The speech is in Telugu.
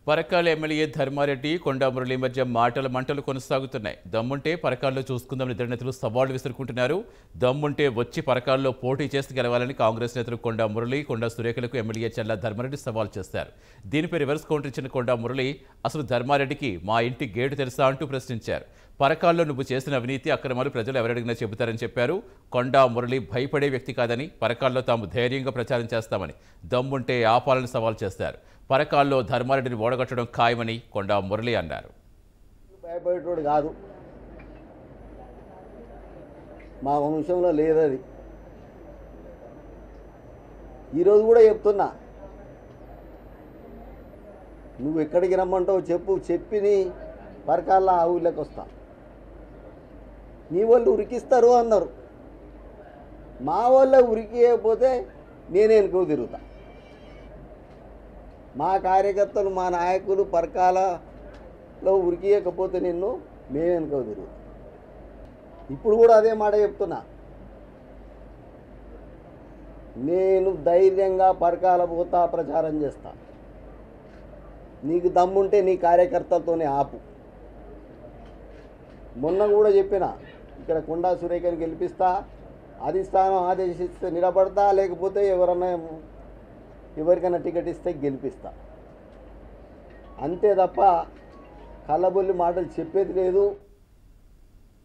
పరకాల ఎమ్మెల్యే ధర్మారెడ్డి కొండా మురళి మధ్య మాటల మంటలు కొనసాగుతున్నాయి. దమ్ముంటే పరకాల్లో చూసుకుందామని ఇద్దరు నేతలు సవాళ్లు విసురుకుంటున్నారు. దమ్ముంటే వచ్చి పరకాల్లో పోటీ చేసి గెలవాలని కాంగ్రెస్ నేతలు కొండా మురళి, కొండా సురేఖలకు ఎమ్మెల్యే చల్లా ధర్మారెడ్డి సవాల్ చేశారు. దీనిపై రివర్స్ కౌంటర్ ఇచ్చిన కొండా మురళి అసలు ధర్మారెడ్డికి మా ఇంటి గేటు తెలుసా అంటూ ప్రశ్నించారు. పరకాల్లో నువ్వు చేసిన అవినీతి అక్రమాలు ప్రజలు ఎవరడిగినా చెబుతారని చెప్పారు. కొండా మురళి భయపడే వ్యక్తి కాదని, పరకాల్లో తాము ధైర్యంగా ప్రచారం చేస్తామని, దమ్ముంటే ఆపాలని సవాల్ చేశారు. పరకాల్లో ధర్మారెడ్డిని ఓడగొట్టడం ఖాయమని కొండా మురళి అన్నారు. భయపడేటోడు కాదు, మా వంశంలో లేదది. ఈరోజు కూడా చెప్తున్నా, నువ్వు ఎక్కడికి రమ్మంటావు చెప్పు, చెప్పి పరకాల్లో ఆ ఊళ్ళకి వస్తా. నీ వాళ్ళు ఉరికిస్తారు అన్నారు, మా వాళ్ళ ఉరికియకపోతే నేనే వెనుకో తిరుగుతా. మా కార్యకర్తలు, మా నాయకులు పరకాలలో ఉరికియకపోతే నిన్ను మేము వెనుకో తిరుగుతాం. ఇప్పుడు కూడా అదే మాట చెప్తున్నా, నేను ధైర్యంగా పరకాల పోతా, ప్రచారం చేస్తా. నీకు దమ్ముంటే నీ కార్యకర్తలతోనే ఆపు. మొన్న కూడా చెప్పిన, ఇక్కడ కొండా సురేఖని గెలిపిస్తా, అధిష్టానం ఆదేశిస్తే నిలబడతా, లేకపోతే ఎవరికైనా టికెట్ ఇస్తే గెలిపిస్తా. అంతే తప్ప కళ్ళబొల్లి మాటలు చెప్పేది లేదు.